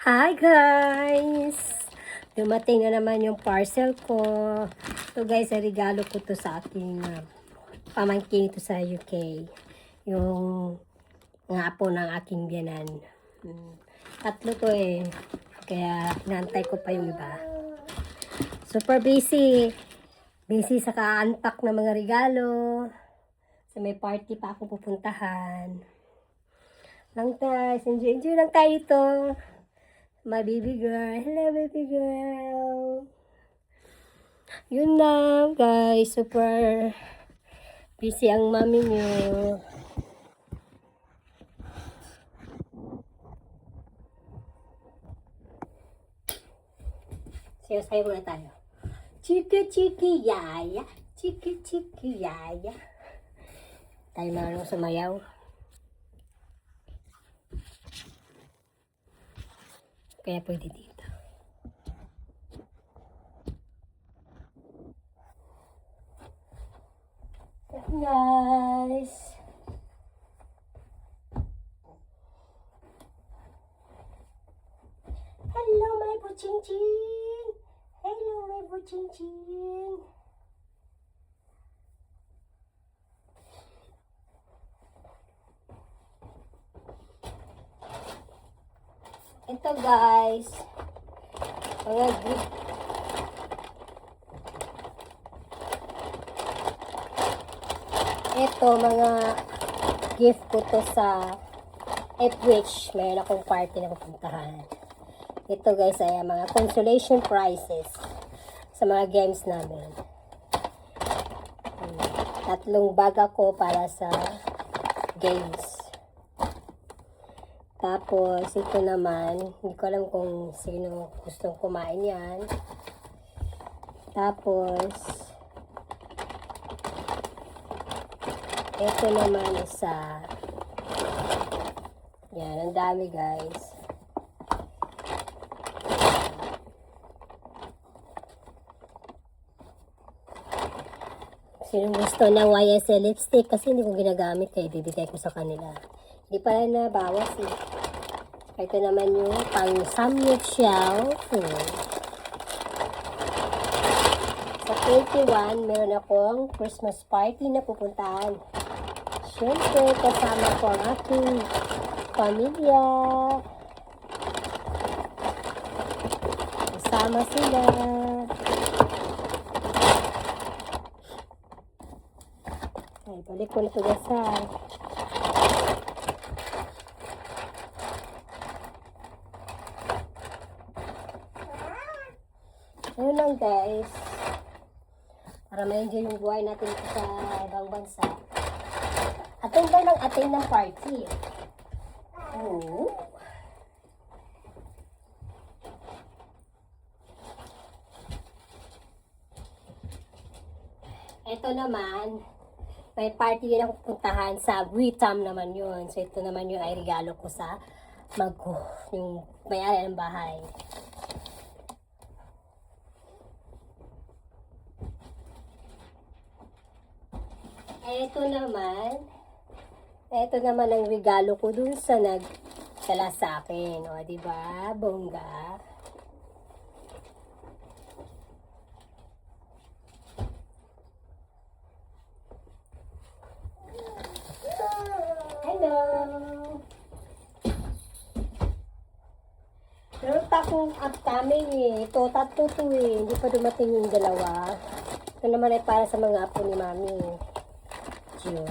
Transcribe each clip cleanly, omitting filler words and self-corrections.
Hi guys! Dumating na naman yung parcel ko. So guys, regalo ko to sa aking pamangkin ito sa UK. Yung apo ng aking biyanan. Tatlo to eh. Kaya nantay ko pa yung iba. Super busy. Busy sa ka-unpack ng mga regalo. So may party pa ako pupuntahan. Lang guys, enjoy lang tayo ito. My baby girl. Hello, baby girl. Yun lang, guys. Super busy ang mami nyo. Sayo-sayo muna tayo. Chiki-chiki yaya. Chiki-chiki yaya. Tayo marunong sumayaw. Kaya pwede dito. Guys. Hello, my buching-ching. Hello, my buching-ching. Ito guys. Mga gift. Ito mga gift ko to sa Ipswich. Mayroon akong party na pupuntahan. Ito guys ay mga consolation prizes sa mga games namin. Tatlong bag ako para sa games. Tapos ito naman, hindi ko alam kung sino gustong kumain yan. Tapos ito naman isa. Yan, ang dami guys. Sino gusto ng YSL lipstick kasi hindi ko ginagamit kaya bibigay ko sa kanila. Hindi pala na bawas eh. Ito naman yung pang samyuksyaw. Sa 21, meron akong Christmas party na pupuntahan. Siyempre, kasama ko ang aking pamilya. Kasama sila. Ay, balik ko na ito gasal. Ayun lang guys. Para ma-enjoy yung buhay natin sa ibang bansa. Attend lang ng attend ng party. Oh. Ito naman, may party din ako pupuntahan sa Britam naman yun. So ito naman yung ay regalo ko sa magko, yung may-ari ng bahay. Ito naman ang regalo ko dun sa nagdala sa akin. O, diba? Bongga. Hello! Meron pa akong upcoming eh. Ito, tatlo to eh. Hindi pa dumating yung dalawa. Ito naman ay para sa mga apo ni Mami. Yun.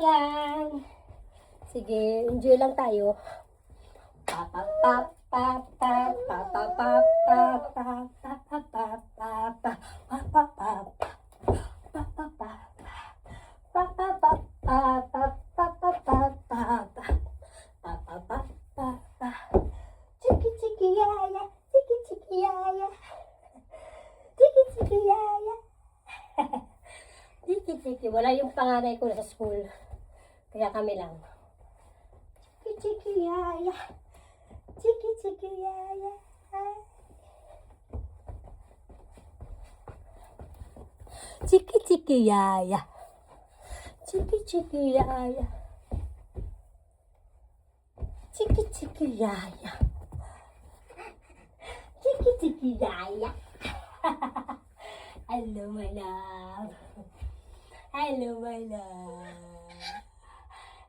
Yan. Sige, enjoy lang tayo. Chiki chiki yaya, chiki chiki yaya. Chiki chiki yaya. Chiki chiki, wala yung panganay ko sa school. Kaya kami lang. Chiki chiki yaya. Chiki chiki yaya. Chiki chiki yaya. Chiki chiki yaya. Chiki chiki yaya. Chiki chiki yaya. Hello, my love. Hello, my love.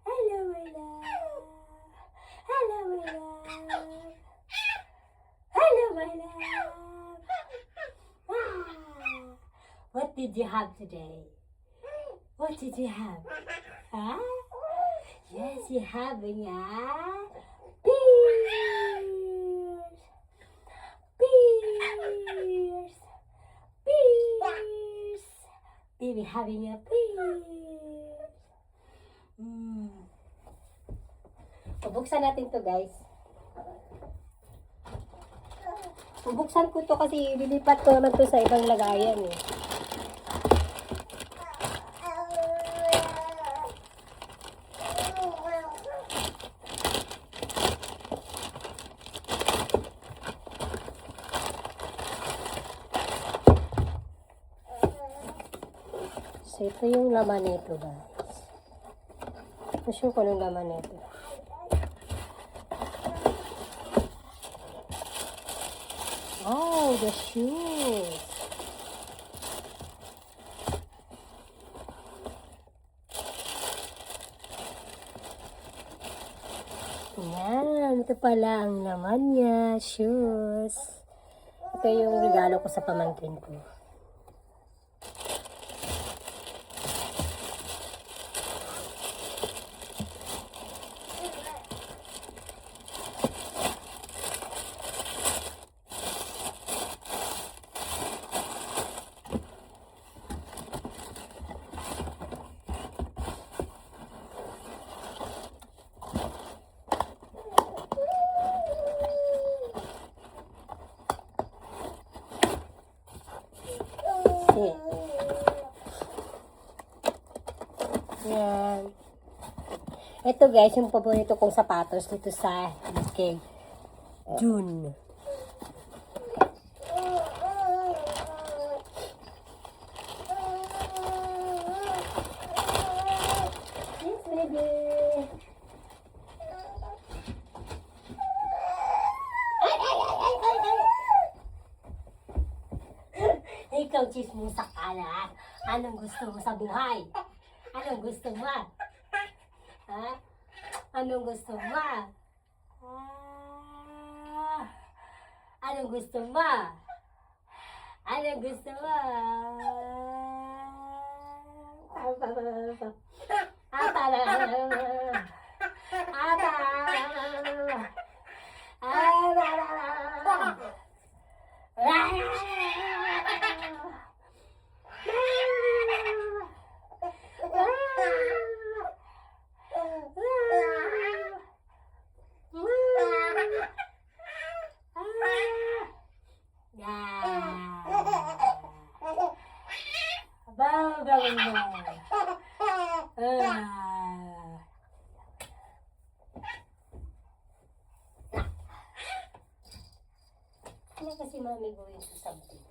Hello, my love. Hello, my love. Hello, my love. Ah, what did you have today? What did you have? Huh? Yes, you have pears. Pears. Pears. Baby having a pears. Bubuksan natin to, guys. Bubuksan ko to kasi lilipat ko naman to sa ibang lagayan eh. So, ito yung laman nito, guys. Not sure kung anong laman nito. Oh, the shoes. Yan, ito pala ang laman niya, shoes. Ito yung regalo ko sa pamangkin ko. Yan. Ito guys, yung paborito kong sapatos dito sa kay June. Yes, baby. Ikaw, chismosa ka na. Anong gusto mo sa buhay? Anong gusto mo? Ha? Anong gusto mo? Anong gusto mo? Anong gusto mo? Ano kasi mami going to something?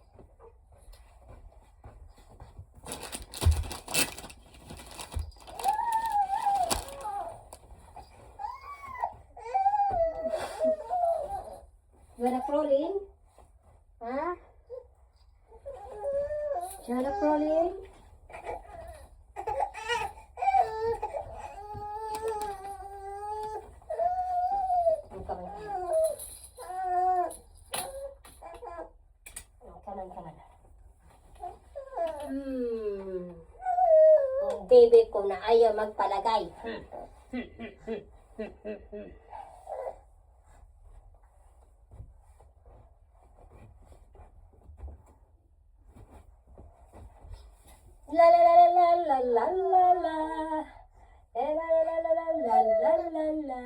You wanna crawl in? Huh? You wanna crawl in? Ang baby ko na ayaw magpalagay. La la la la la la la la la la la la la la la la.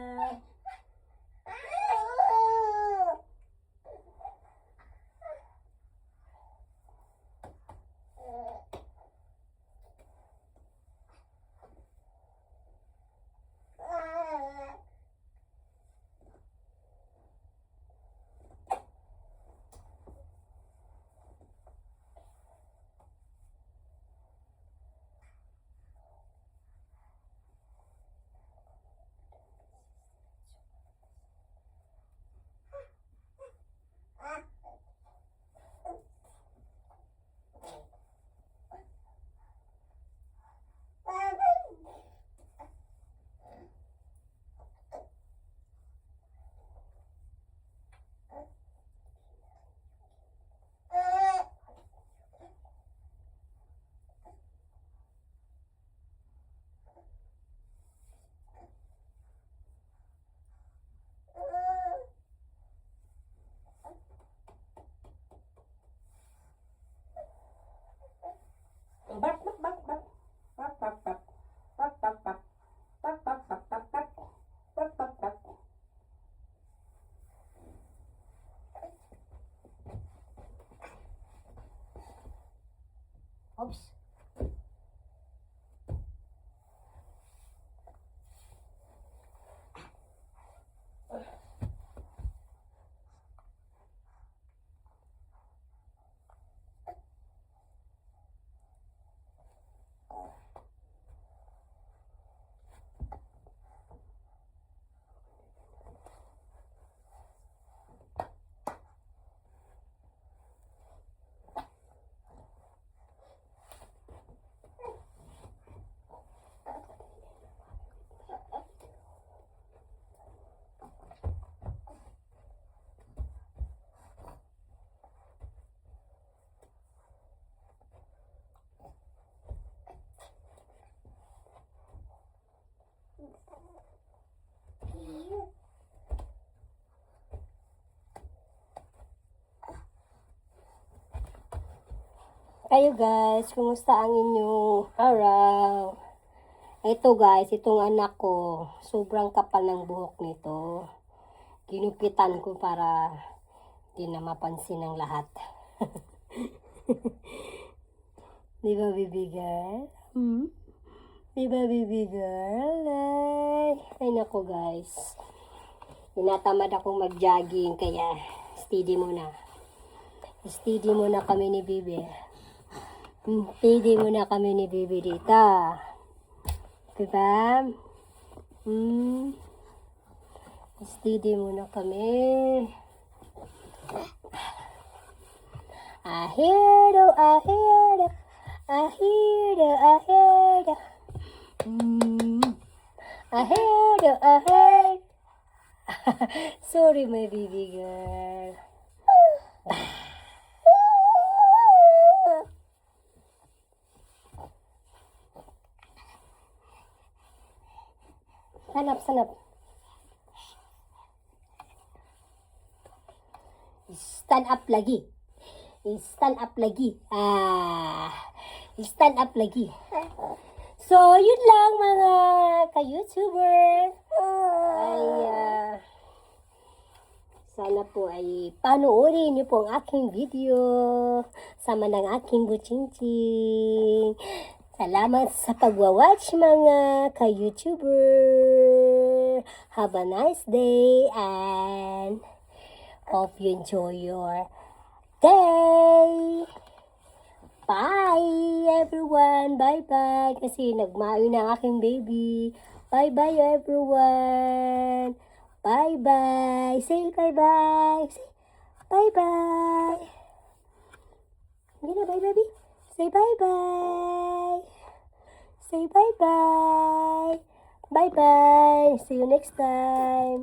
Kayo guys, kumusta ang inyong araw? Ito guys, itong anak ko, sobrang kapal ng buhok nito. Ginupitan ko para di na mapansin ng lahat. Di ba, baby girl? Di ba, baby girl? Ay nako guys. Tinatamad akong mag-jogging, kaya steady muna. Steady muna kami ni Bibi. Steady muna kami ni Bibi dito. Diba? Steady muna kami. Ahirdo, ahirdo, ahirdo, ahirdo. Ahirdo, ahirdo. Sorry, my baby girl. Sanap. Stand up lagi. Stand up lagi. Stand up lagi. So, yun lang mga ka-YouTuber. Sana po ay panoorin niyo po ang aking video. Sama ng aking buching-ching. Salamat sa pagwa-watch mga ka-YouTuber. Have a nice day and hope you enjoy your day. Bye everyone. Bye-bye. Kasi nagmayo na aking baby. Bye-bye everyone. Bye-bye. Say bye-bye. Say bye-bye. Hindi na bye, baby. Say bye-bye. Say bye-bye. Bye-bye. See you next time.